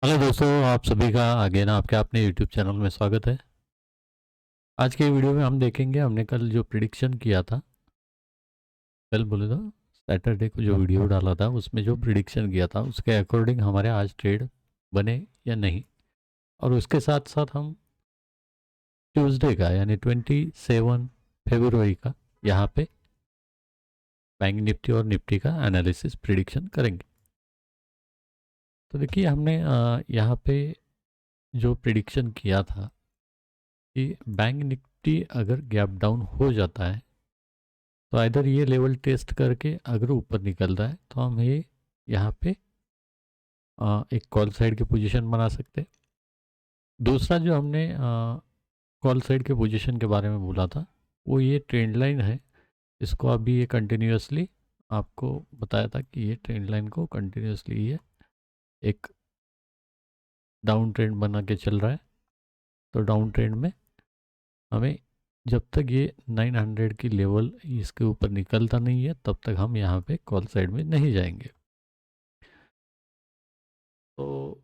Hello दोस्तों, आप सभी का आगे ना आपके अपने यूट्यूब चैनल में स्वागत है। आज के वीडियो में हम देखेंगे, हमने कल जो प्रिडिक्शन किया था, कल बोले तो सैटरडे को जो वीडियो डाला था उसमें जो प्रिडिक्शन किया था उसके अकॉर्डिंग हमारे आज ट्रेड बने या नहीं। और उसके साथ साथ हम ट्यूसडे का यानी 27 फरवरी का यहाँ पे बैंक निफ्टी और निफ्टी का एनालिसिस प्रिडिक्शन करेंगे। तो देखिए, हमने यहाँ पे जो प्रिडिक्शन किया था कि बैंक निफ्टी अगर गैप डाउन हो जाता है तो इधर ये लेवल टेस्ट करके अगर ऊपर निकल रहा है तो हम ये यहाँ पे एक कॉल साइड की पोजीशन बना सकते हैं। दूसरा जो हमने कॉल साइड के पोजीशन के बारे में बोला था वो ये ट्रेंड लाइन है। इसको अभी ये कंटिन्यूसली आपको बताया था कि ये ट्रेंड लाइन को कंटिन्यूसली ये एक डाउन ट्रेंड बना के चल रहा है। तो डाउन ट्रेंड में हमें जब तक ये 900 की लेवल इसके ऊपर निकलता नहीं है तब तक हम यहाँ पे कॉल साइड में नहीं जाएंगे। तो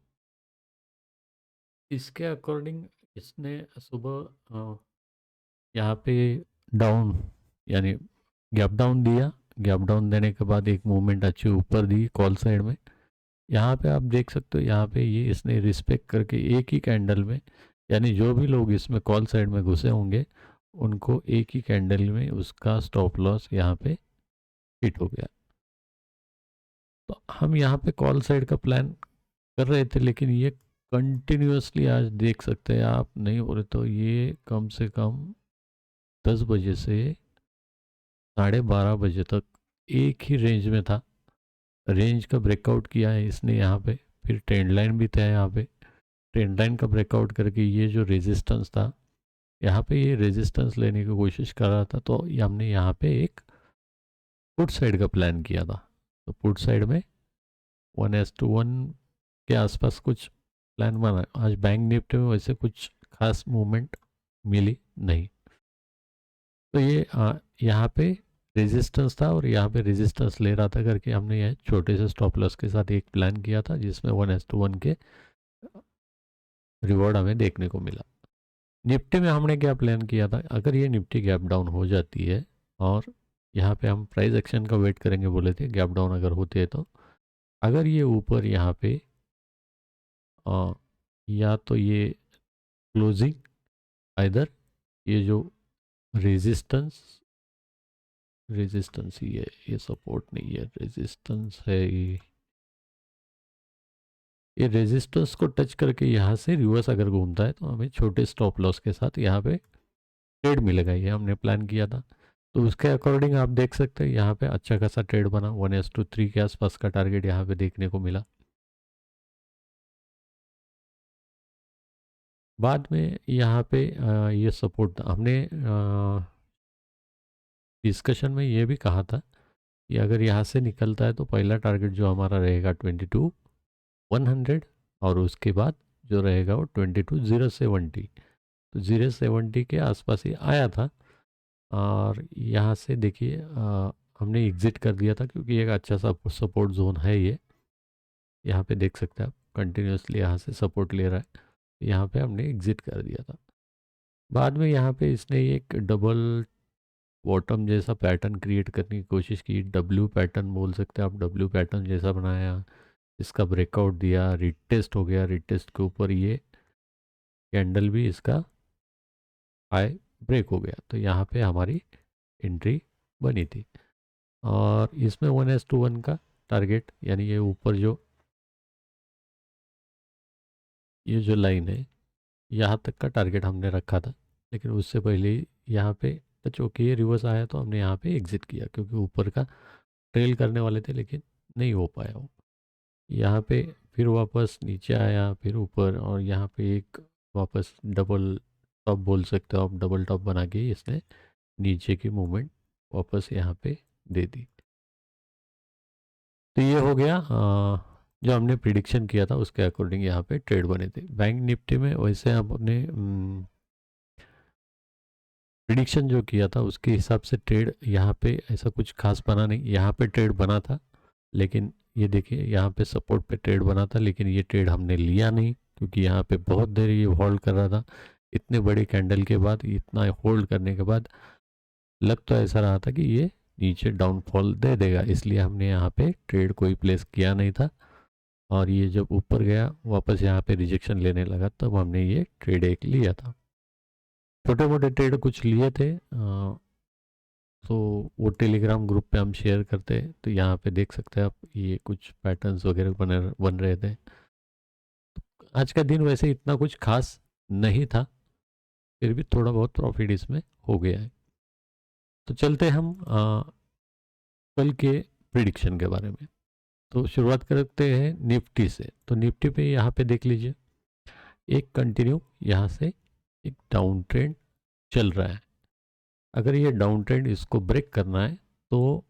इसके अकॉर्डिंग इसने सुबह यहाँ पे डाउन यानी गैप डाउन दिया। गैप डाउन देने के बाद एक मूवमेंट अच्छी ऊपर दी कॉल साइड में। यहाँ पे आप देख सकते हो, यहाँ पे ये इसने रिस्पेक्ट करके एक ही कैंडल में, यानी जो भी लोग इसमें कॉल साइड में घुसे होंगे उनको एक ही कैंडल में उसका स्टॉप लॉस यहाँ पे हिट हो गया। तो हम यहाँ पे कॉल साइड का प्लान कर रहे थे, लेकिन ये कंटिन्यूसली आज देख सकते हैं आप, नहीं बोले तो ये कम से कम 10 बजे से 12:30 बजे तक एक ही रेंज में था। रेंज का ब्रेकआउट किया है इसने यहाँ पे, फिर ट्रेंड लाइन भी था यहाँ पे। ट्रेंड लाइन का ब्रेकआउट करके ये जो रेजिस्टेंस था यहाँ पे, ये रेजिस्टेंस लेने की कोशिश कर रहा था। तो ये हमने यहाँ पे एक पुट साइड का प्लान किया था। तो पुट साइड में 1:1 के आसपास कुछ प्लान बना। आज बैंक निफ्टी में वैसे कुछ खास मूवमेंट मिली नहीं। तो ये यहाँ पे रेजिस्टेंस था और यहाँ पे रेजिस्टेंस ले रहा था करके हमने ये छोटे से स्टॉप लॉस के साथ एक प्लान किया था जिसमें 1:1 के रिवॉर्ड हमें देखने को मिला। निफ्टी में हमने क्या प्लान किया था, अगर ये निफ्टी गैप डाउन हो जाती है और यहाँ पे हम प्राइस एक्शन का वेट करेंगे बोले थे, गैप डाउन अगर होते हैं तो अगर ये ऊपर यहाँ पे या तो ये क्लोजिंग, इधर ये जो रेजिस्टेंस रेजिस्टेंस ही है, ये सपोर्ट नहीं है, रेजिस्टेंस है ये रेजिस्टेंस को टच करके यहाँ से रिवर्स अगर घूमता है तो हमें छोटे स्टॉप लॉस के साथ यहाँ पे ट्रेड मिलेगा। ये हमने प्लान किया था। तो उसके अकॉर्डिंग आप देख सकते हैं यहाँ पे अच्छा खासा ट्रेड बना। 1:3 के आसपास का टारगेट यहाँ पे देखने को मिला। बाद में यहाँ पे ये सपोर्ट हमने डिस्कशन में ये भी कहा था कि अगर यहाँ से निकलता है तो पहला टारगेट जो हमारा रहेगा 22,100 और उसके बाद जो रहेगा वो 22,070। तो 070 के आसपास ही आया था और यहाँ से देखिए हमने एग्ज़िट कर दिया था क्योंकि एक अच्छा सा सपोर्ट जोन है ये। यहाँ पे देख सकते हैं आप, कंटिन्यूसली यहाँ से सपोर्ट ले रहा है। यहाँ पे हमने एग्ज़िट कर दिया था। बाद में यहाँ पे इसने एक डबल बॉटम जैसा पैटर्न क्रिएट करने की कोशिश की। डब्ल्यू पैटर्न बोल सकते हैं आप, डब्ल्यू पैटर्न जैसा बनाया, इसका ब्रेकआउट दिया, रिटेस्ट हो गया। रिटेस्ट के ऊपर ये कैंडल भी इसका हाई ब्रेक हो गया। तो यहाँ पे हमारी एंट्री बनी थी और इसमें 1:1 का टारगेट यानी ये जो लाइन है यहाँ तक का टारगेट हमने रखा था। लेकिन उससे पहले ही यहाँ पे टच होके ये रिवर्स आया तो हमने यहाँ पे एग्ज़िट किया क्योंकि ऊपर का ट्रेल करने वाले थे लेकिन नहीं हो पाया वो। यहाँ पे फिर वापस नीचे आया, फिर ऊपर, और यहाँ पे एक वापस डबल टॉप बोल सकते हो आप, डबल टॉप बना के इसने नीचे की मूवमेंट वापस यहाँ पे दे दी। तो ये हो गया जो हमने प्रिडिक्शन किया था उसके अकॉर्डिंग यहाँ पे ट्रेड बने थे। बैंक निफ्टी में वैसे हमने प्रिडिक्शन जो किया था उसके हिसाब से ट्रेड यहाँ पे ऐसा कुछ खास बना नहीं। यहाँ पे ट्रेड बना था लेकिन ये देखिए यहाँ पे सपोर्ट पे ट्रेड बना था, लेकिन ये ट्रेड हमने लिया नहीं क्योंकि यहाँ पे बहुत देर ये होल्ड कर रहा था। इतने बड़े कैंडल के बाद, इतना होल्ड करने के बाद लग तो ऐसा रहा था कि ये नीचे डाउनफॉल दे देगा, इसलिए हमने यहाँ पे ट्रेड कोई प्लेस किया नहीं था। और ये जब ऊपर गया वापस यहाँ पे रिजेक्शन लेने लगा, तब हमने ये ट्रेड एक लिया था। छोटे मोटे ट्रेड कुछ लिए थे, तो वो टेलीग्राम ग्रुप पे हम शेयर करते हैं, तो यहाँ पे देख सकते हैं आप, ये कुछ पैटर्न्स वगैरह बन रहे थे। आज का दिन वैसे इतना कुछ खास नहीं था, फिर भी थोड़ा बहुत प्रॉफिट इसमें हो गया है। तो चलते हम कल के प्रिडिक्शन के बारे में। तो शुरुआत करते हैं निफ्टी से। तो निफ्टी पे यहाँ पे देख लीजिए, एक कंटिन्यू यहाँ से एक डाउन ट्रेंड चल रहा है। अगर ये डाउन ट्रेंड इसको ब्रेक करना है तो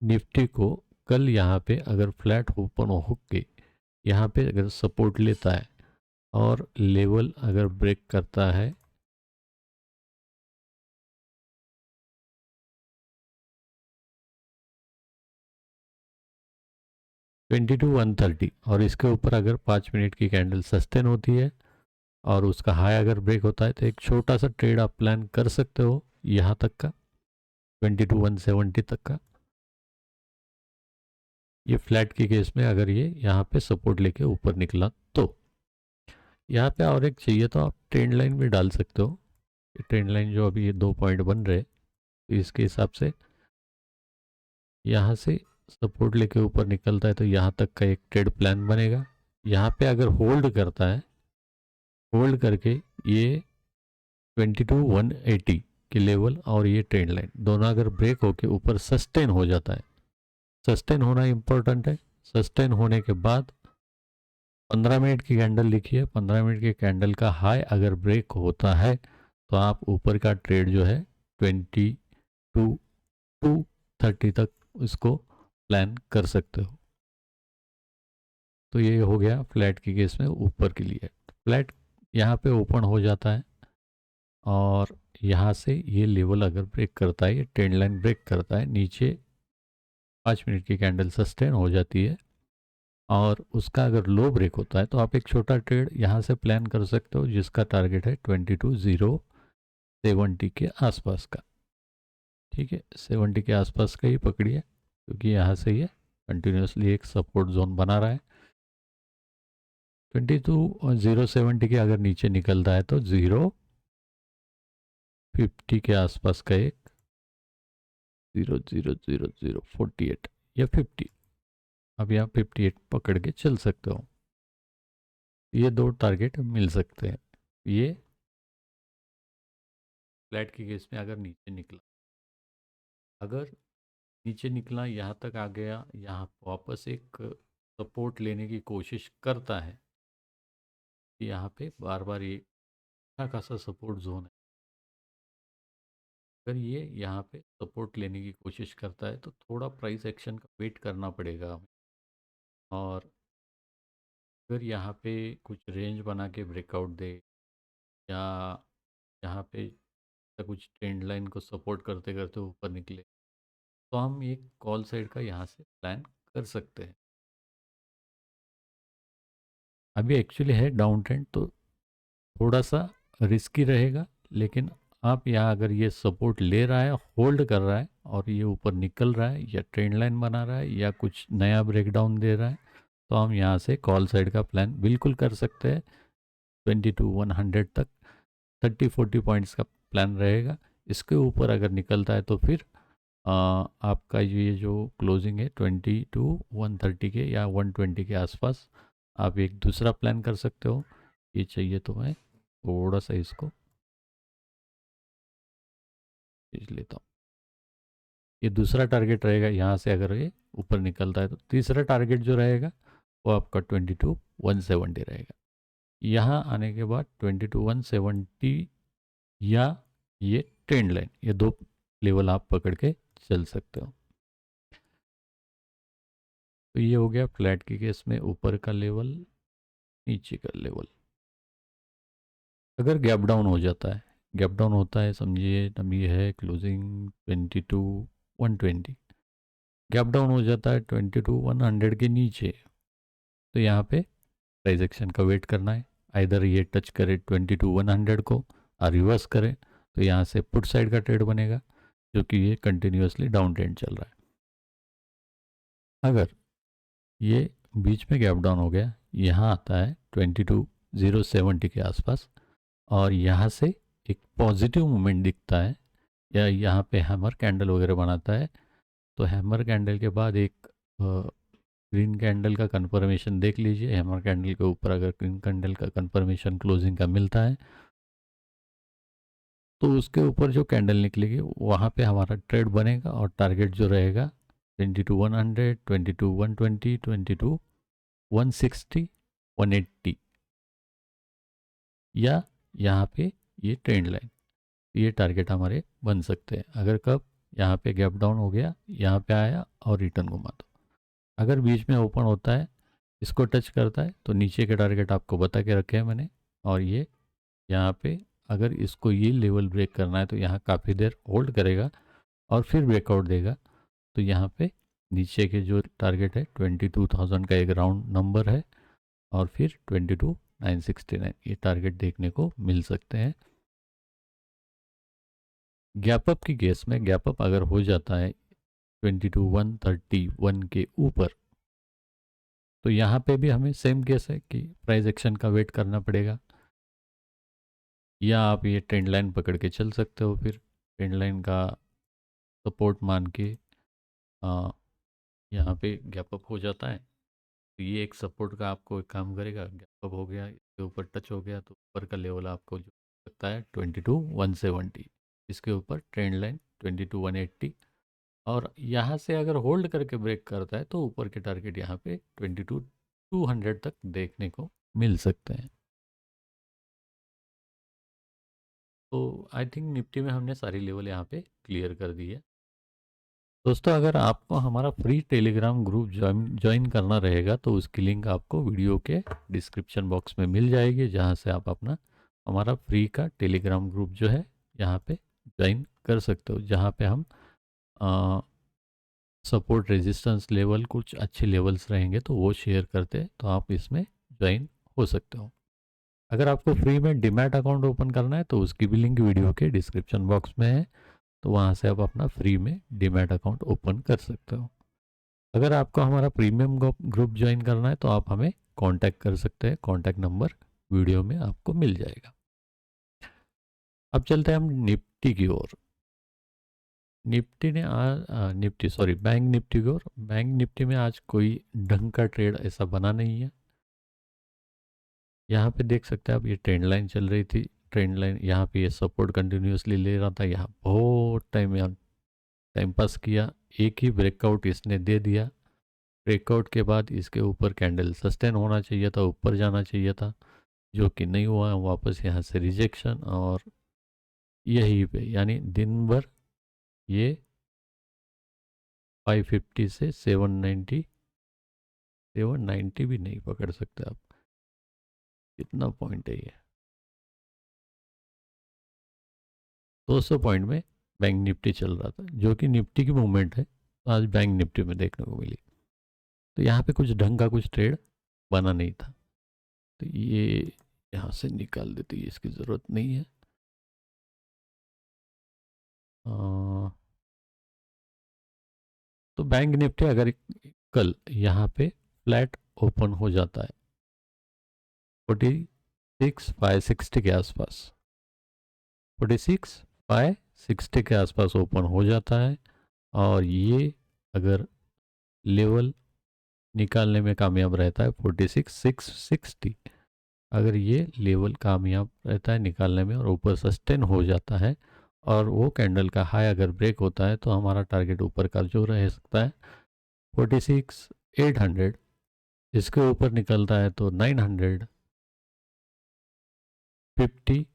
निफ्टी को कल यहाँ पे अगर फ्लैट ओपन होके यहाँ पे अगर सपोर्ट लेता है और लेवल अगर ब्रेक करता है 22,130 और इसके ऊपर अगर 5 मिनट की कैंडल सस्टेन होती है और उसका हाई अगर ब्रेक होता है, तो एक छोटा सा ट्रेड आप प्लान कर सकते हो यहाँ तक का, 22,170 तक का। ये फ्लैट के केस में अगर ये यहाँ पे सपोर्ट लेके ऊपर निकला तो यहाँ पे और एक चाहिए तो आप ट्रेंड लाइन भी डाल सकते हो। ट्रेंड लाइन जो अभी ये 2 पॉइंट बन रहे, तो इसके हिसाब से यहाँ से सपोर्ट लेके ऊपर निकलता है तो यहाँ तक का एक ट्रेड प्लान बनेगा। यहाँ पे अगर होल्ड करता है, होल्ड करके ये 22,180 के लेवल और ये ट्रेंड लाइन दोनों अगर ब्रेक होके ऊपर सस्टेन हो जाता है, सस्टेन होना इम्पोर्टेंट है। सस्टेन होने के बाद 15 मिनट की कैंडल लिखिए, 15 मिनट की कैंडल का हाई अगर ब्रेक होता है तो आप ऊपर का ट्रेड जो है 22,230 तक इसको प्लान कर सकते हो। तो ये हो गया फ्लैट के केस में ऊपर के लिए। फ्लैट यहाँ पे ओपन हो जाता है और यहाँ से ये लेवल अगर ब्रेक करता है, ये ट्रेंड लाइन ब्रेक करता है, नीचे 5 मिनट की कैंडल सस्टेन हो जाती है और उसका अगर लो ब्रेक होता है तो आप एक छोटा ट्रेड यहाँ से प्लान कर सकते हो जिसका टारगेट है 22,070 के आसपास का। ठीक है, 70 के आसपास का ही पकड़िए क्योंकि यहाँ से ये कंटिन्यूसली एक सपोर्ट जोन बना रहा है। 22,070 के अगर नीचे निकलता है तो 0,50 के आसपास का एक 0,00048 या 50, अब यहाँ 58 पकड़ के चल सकते हो। ये दो टारगेट मिल सकते हैं। ये फ्लैट के केस में अगर नीचे निकला, अगर नीचे निकला यहाँ तक आ गया, यहाँ वापस एक सपोर्ट लेने की कोशिश करता है, यहाँ पे बार बार ये अच्छा खासा सपोर्ट जोन है। अगर ये यहाँ पे सपोर्ट लेने की कोशिश करता है तो थोड़ा प्राइस एक्शन का वेट करना पड़ेगा हमें। और अगर यहाँ पे कुछ रेंज बना के ब्रेकआउट दे या यहाँ पे कुछ ट्रेंड लाइन को सपोर्ट करते करते ऊपर निकले, तो हम एक कॉल साइड का यहाँ से प्लान कर सकते हैं। अभी एक्चुअली है डाउन ट्रेंड तो थोड़ा सा रिस्की रहेगा, लेकिन आप यहाँ अगर ये सपोर्ट ले रहा है, होल्ड कर रहा है और ये ऊपर निकल रहा है या ट्रेंड लाइन बना रहा है या कुछ नया ब्रेकडाउन दे रहा है, तो हम यहाँ से कॉल साइड का प्लान बिल्कुल कर सकते हैं। 22,100 तक 30-40 पॉइंट्स का प्लान रहेगा। इसके ऊपर अगर निकलता है तो फिर आपका ये जो क्लोजिंग है 22,130 के या 120 के आसपास, आप एक दूसरा प्लान कर सकते हो। ये चाहिए तो मैं थोड़ा सा इसको खींच लेता हूँ। ये दूसरा टारगेट रहेगा, यहाँ से अगर ये ऊपर निकलता है तो तीसरा टारगेट जो रहेगा वो आपका 22,170 रहेगा। यहाँ आने के बाद 22,170 या ये ट्रेंड लाइन, ये दो लेवल आप पकड़ के चल सकते हो। तो ये हो गया फ्लैट के केस में ऊपर का लेवल, नीचे का लेवल। अगर गैप डाउन हो जाता है, गैप डाउन होता है, समझिए अभी है क्लोजिंग 22,120, गैप डाउन हो जाता है 22,100 के नीचे, तो यहाँ पे प्राइस एक्शन का वेट करना है। आइदर ये टच करे 22,100 को और रिवर्स करे तो यहाँ से पुट साइड का ट्रेड बनेगा, जो कि ये कंटिन्यूसली डाउन ट्रेंड चल रहा है। अगर ये बीच में गैप डाउन हो गया, यहाँ आता है 22,070 के आसपास, और यहाँ से एक पॉजिटिव मूवमेंट दिखता है या यहाँ पे हैमर कैंडल वगैरह बनाता है, तो हैमर कैंडल के बाद एक ग्रीन कैंडल का कंफर्मेशन देख लीजिए। हैमर कैंडल के ऊपर अगर ग्रीन कैंडल का कंफर्मेशन क्लोजिंग का मिलता है तो उसके ऊपर जो कैंडल निकलेगी वहाँ पे हमारा ट्रेड बनेगा, और टारगेट जो रहेगा 22,100, 22,120, 22,160, 180, या यहाँ पे ये ट्रेंड लाइन, ये टारगेट हमारे बन सकते हैं। अगर कब यहाँ पे गैप डाउन हो गया, यहाँ पे आया और रिटर्न घुमा, तो अगर बीच में ओपन होता है, इसको टच करता है, तो नीचे के टारगेट आपको बता के रखे हैं मैंने। और ये यहाँ पे अगर इसको ये लेवल ब्रेक करना है तो यहाँ काफ़ी देर होल्ड करेगा और फिर ब्रेकआउट देगा, तो यहाँ पे नीचे के जो टारगेट है 22,000 का एक राउंड नंबर है, और फिर 22,969 ये टारगेट देखने को मिल सकते हैं। गैप अप की केस में गैप अप अगर हो जाता है 22,131 के ऊपर, तो यहाँ पे भी हमें सेम केस है कि प्राइस एक्शन का वेट करना पड़ेगा, या आप ये ट्रेंड लाइन पकड़ के चल सकते हो। फिर ट्रेंड लाइन का सपोर्ट मान के यहाँ पे गैप अप हो जाता है, तो ये एक सपोर्ट का आपको एक काम करेगा। गैप अप हो गया, इसके ऊपर टच हो गया, तो ऊपर का लेवल आपको जो लगता है 22,170, इसके ऊपर ट्रेंड लाइन 22,180, और यहाँ से अगर होल्ड करके ब्रेक करता है तो ऊपर के टारगेट यहाँ पे 22,200 तक देखने को मिल सकते हैं। तो आई थिंक निफ्टी में हमने सारी लेवल यहाँ पे क्लियर कर दी है। दोस्तों, अगर आपको हमारा फ्री टेलीग्राम ग्रुप ज्वाइन करना रहेगा तो उसकी लिंक आपको वीडियो के डिस्क्रिप्शन बॉक्स में मिल जाएगी, जहाँ से आप अपना हमारा फ्री का टेलीग्राम ग्रुप जो है यहाँ पे ज्वाइन कर सकते हो, जहाँ पे हम सपोर्ट रेजिस्टेंस लेवल कुछ अच्छे लेवल्स रहेंगे तो वो शेयर करते हैं, तो आप इसमें ज्वाइन हो सकते हो। अगर आपको फ्री में डीमैट अकाउंट ओपन करना है तो उसकी भी लिंक वीडियो के डिस्क्रिप्शन बॉक्स में है, तो वहाँ से आप अपना फ्री में डीमैट अकाउंट ओपन कर सकते हो। अगर आपको हमारा प्रीमियम ग्रुप ज्वाइन करना है तो आप हमें कांटेक्ट कर सकते हैं, कांटेक्ट नंबर वीडियो में आपको मिल जाएगा। अब चलते हैं हम निफ्टी की ओर। निफ्टी ने आज बैंक निफ्टी की ओर। बैंक निफ्टी में आज कोई ढंग का ट्रेड ऐसा बना नहीं है। यहाँ पे देख सकते हैं आप, ये ट्रेंड लाइन चल रही थी, ट्रेंड लाइन यहाँ पे ये सपोर्ट कंटिन्यूसली ले रहा था, यहाँ बहुत टाइम यहाँ टाइम पास किया, एक ही ब्रेकआउट इसने दे दिया। ब्रेकआउट के बाद इसके ऊपर कैंडल सस्टेन होना चाहिए था, ऊपर जाना चाहिए था, जो कि नहीं हुआ। वापस यहाँ से रिजेक्शन, और यही पे यानी दिन भर ये 550 से 790 भी नहीं पकड़ सकते आप, कितना पॉइंट है ये, 200 पॉइंट में बैंक निफ्टी चल रहा था, जो कि निफ्टी की मूवमेंट है, तो आज बैंक निफ्टी में देखने को मिली। तो यहाँ पे कुछ ढंग का कुछ ट्रेड बना नहीं था, तो ये यहाँ से निकाल देते, इसकी ज़रूरत नहीं है। तो बैंक निफ्टी अगर कल यहाँ पे फ्लैट ओपन हो जाता है 46,560 के आसपास, 46,560 के आसपास ओपन हो जाता है, और ये अगर लेवल निकालने में कामयाब रहता है 46,660, अगर ये लेवल कामयाब रहता है निकालने में और ऊपर सस्टेन हो जाता है, और वो कैंडल का हाई अगर ब्रेक होता है, तो हमारा टारगेट ऊपर का जो रह सकता है 46,800, इसके ऊपर निकलता है तो 950,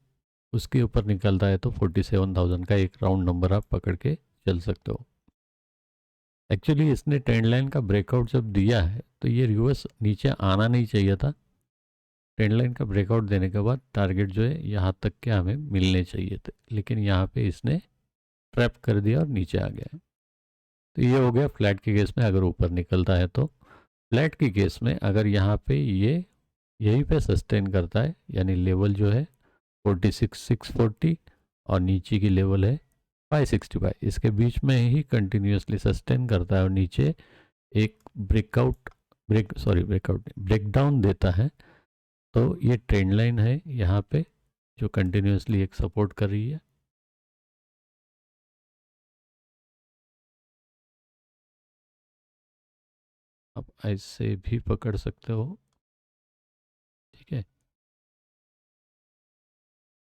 उसके ऊपर निकलता है तो 47,000 का एक राउंड नंबर आप पकड़ के चल सकते हो। एक्चुअली इसने ट्रेंड लाइन का ब्रेकआउट जब दिया है तो ये रिवर्स नीचे आना नहीं चाहिए था। ट्रेंड लाइन का ब्रेकआउट देने के बाद टारगेट जो है यहाँ तक के हमें मिलने चाहिए थे, लेकिन यहाँ पे इसने ट्रैप कर दिया और नीचे आ गया। तो ये हो गया फ्लैट के केस में अगर ऊपर निकलता है तो। फ्लैट के केस में अगर यहाँ पे ये यहीं पे सस्टेन करता है, यानी लेवल जो है 46,640 और नीचे की लेवल है 565, इसके बीच में ही कंटिन्यूसली सस्टेन करता है और नीचे एक ब्रेकडाउन देता है, तो ये ट्रेंड लाइन है यहाँ पे जो कंटिन्यूसली एक सपोर्ट कर रही है। आप ऐसे भी पकड़ सकते हो, ठीक है,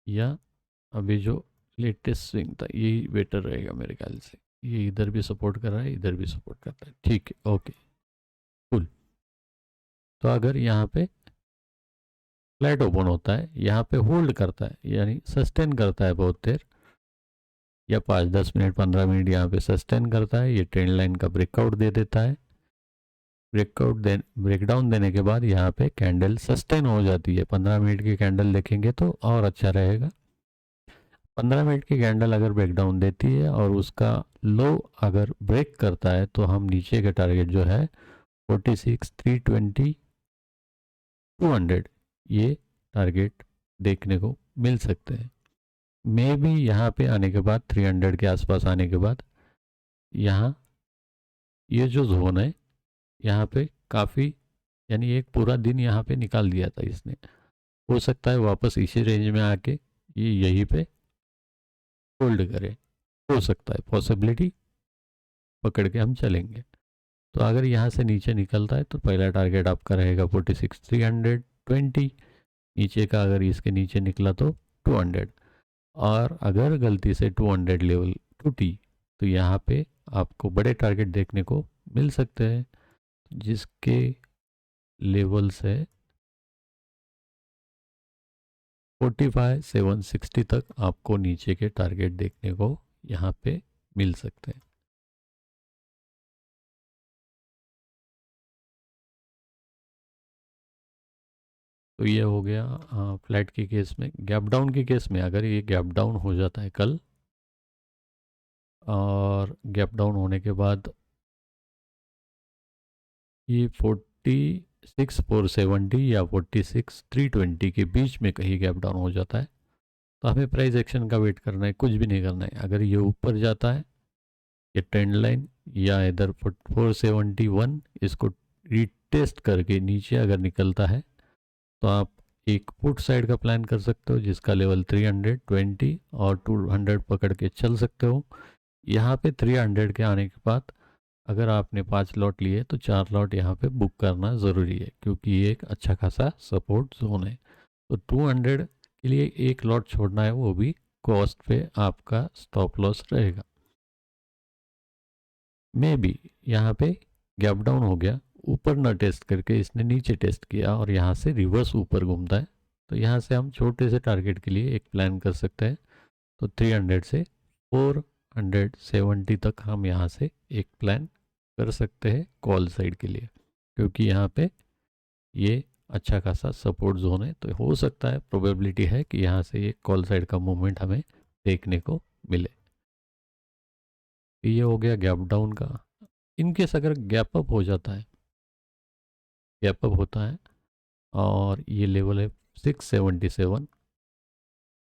या अभी जो लेटेस्ट स्विंग था यही बेटर रहेगा मेरे ख्याल से। ये इधर भी सपोर्ट कर रहा है, इधर भी सपोर्ट कर रहा है, ठीक है, ओके, कूल। तो अगर यहाँ पे फ्लैट ओपन होता है, यहाँ पे होल्ड करता है यानी सस्टेन करता है बहुत देर, या 5-10 मिनट 15 मिनट यहाँ पे सस्टेन करता है, ये ट्रेंड लाइन का ब्रेकआउट दे देता है। ब्रेकडाउन देने के बाद यहाँ पे कैंडल सस्टेन हो जाती है। 15 मिनट की कैंडल देखेंगे तो और अच्छा रहेगा। 15 मिनट की कैंडल अगर ब्रेकडाउन देती है और उसका लो अगर ब्रेक करता है तो हम नीचे के टारगेट जो है 46, 320, 200 ये टारगेट देखने को मिल सकते हैं। मे भी यहाँ पे आने के बाद 300 के आसपास आने के बाद यहाँ ये जो जोन है यहाँ पे काफ़ी, यानी एक पूरा दिन यहाँ पे निकाल दिया था इसने, हो सकता है वापस इसी रेंज में आके ये यहीं पे होल्ड करे, हो सकता है, पॉसिबिलिटी पकड़ के हम चलेंगे। तो अगर यहाँ से नीचे निकलता है तो पहला टारगेट आपका रहेगा 46,320, नीचे का अगर इसके नीचे निकला तो 200, और अगर गलती से 200 लेवल टूटी तो यहाँ पे आपको बड़े टारगेट देखने को मिल सकते हैं, जिसके लेवल्स है 45,760 तक आपको नीचे के टारगेट देखने को यहाँ पे मिल सकते हैं। तो ये हो गया फ्लैट के केस में। गैप डाउन के केस में अगर ये गैप डाउन हो जाता है कल, और गैप डाउन होने के बाद ये 46,470 या 46,320 के बीच में कहीं गैप डाउन हो जाता है तो हमें प्राइस एक्शन का वेट करना है, कुछ भी नहीं करना है। अगर ये ऊपर जाता है ये ट्रेंड लाइन या इधर 471 इसको रीटेस्ट करके नीचे अगर निकलता है तो आप एक पुट साइड का प्लान कर सकते हो जिसका लेवल 320 और 200 पकड़ के चल सकते हो। यहाँ पे 300 के आने के बाद अगर आपने 5 लॉट लिए तो 4 लॉट यहाँ पे बुक करना ज़रूरी है, क्योंकि ये एक अच्छा खासा सपोर्ट जोन है। तो 200 के लिए एक लॉट छोड़ना है, वो भी कॉस्ट पे आपका स्टॉप लॉस रहेगा। मे बी यहाँ पे गैप डाउन हो गया, ऊपर ना टेस्ट करके इसने नीचे टेस्ट किया और यहाँ से रिवर्स ऊपर घूमता है, तो यहाँ से हम छोटे से टारगेट के लिए एक प्लान कर सकते हैं। तो 300 से 470 तक हम यहाँ से एक प्लान कर सकते हैं कॉल साइड के लिए, क्योंकि यहाँ पे ये अच्छा खासा सपोर्ट जोन है। तो हो सकता है, प्रोबेबिलिटी है कि यहाँ से एक कॉल साइड का मूवमेंट हमें देखने को मिले। ये हो गया गैप डाउन का। इनकेस अगर गैप अप हो जाता है, गैप अप होता है और ये लेवल है 677,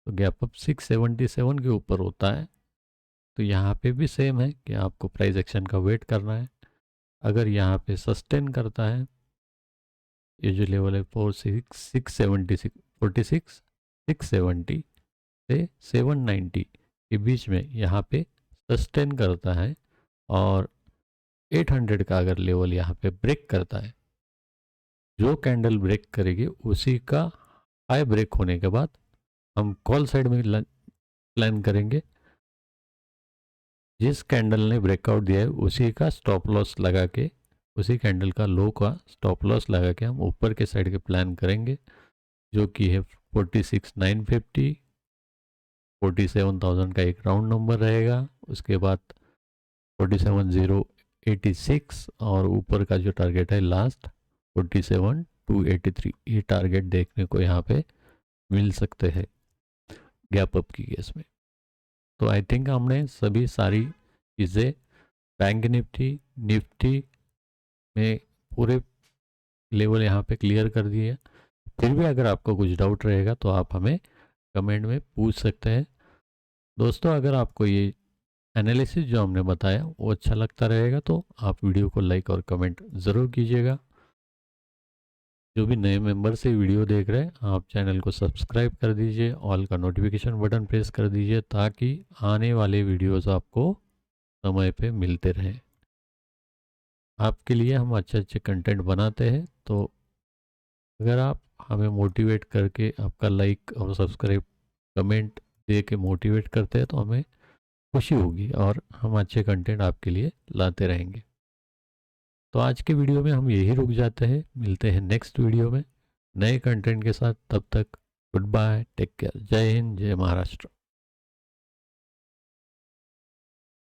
तो गैप अप 677 के ऊपर होता है तो यहाँ पे भी सेम है कि आपको प्राइस एक्शन का वेट करना है। अगर यहाँ पे सस्टेन करता है, ये जो लेवल है 46,670 से 790 के बीच में यहाँ पे सस्टेन करता है और 800 का अगर लेवल यहाँ पे ब्रेक करता है, जो कैंडल ब्रेक करेगी उसी का हाई ब्रेक होने के बाद हम कॉल साइड में प्लान करेंगे। जिस कैंडल ने ब्रेकआउट दिया है उसी का स्टॉप लॉस लगा के, उसी कैंडल का लो का स्टॉप लॉस लगा के हम ऊपर के साइड के प्लान करेंगे, जो कि है 46,950, 47,000 का एक राउंड नंबर रहेगा, उसके बाद 47,086 और ऊपर का जो टारगेट है लास्ट 47,283, ये टारगेट देखने को यहाँ पे मिल सकते हैं गैप अप की केस में। तो आई थिंक हमने सभी सारी चीज़ें बैंक निफ्टी निफ्टी में पूरे लेवल यहाँ पे क्लियर कर दिए हैं। फिर भी अगर आपको कुछ डाउट रहेगा तो आप हमें कमेंट में पूछ सकते हैं। दोस्तों, अगर आपको ये एनालिसिस जो हमने बताया वो अच्छा लगता रहेगा तो आप वीडियो को लाइक और कमेंट ज़रूर कीजिएगा। जो भी नए मेंबर से वीडियो देख रहे हैं, आप चैनल को सब्सक्राइब कर दीजिए, ऑल का नोटिफिकेशन बटन प्रेस कर दीजिए ताकि आने वाले वीडियोस आपको समय पे मिलते रहें। आपके लिए हम अच्छे अच्छे कंटेंट बनाते हैं, तो अगर आप हमें मोटिवेट करके आपका लाइक और सब्सक्राइब कमेंट दे के मोटिवेट करते हैं तो हमें खुशी होगी और हम अच्छे कंटेंट आपके लिए लाते रहेंगे। तो आज के वीडियो में हम यही रुक जाते हैं, मिलते हैं नेक्स्ट वीडियो में नए कंटेंट के साथ। तब तक गुड बाय, टेक केयर, जय हिंद, जय महाराष्ट्र।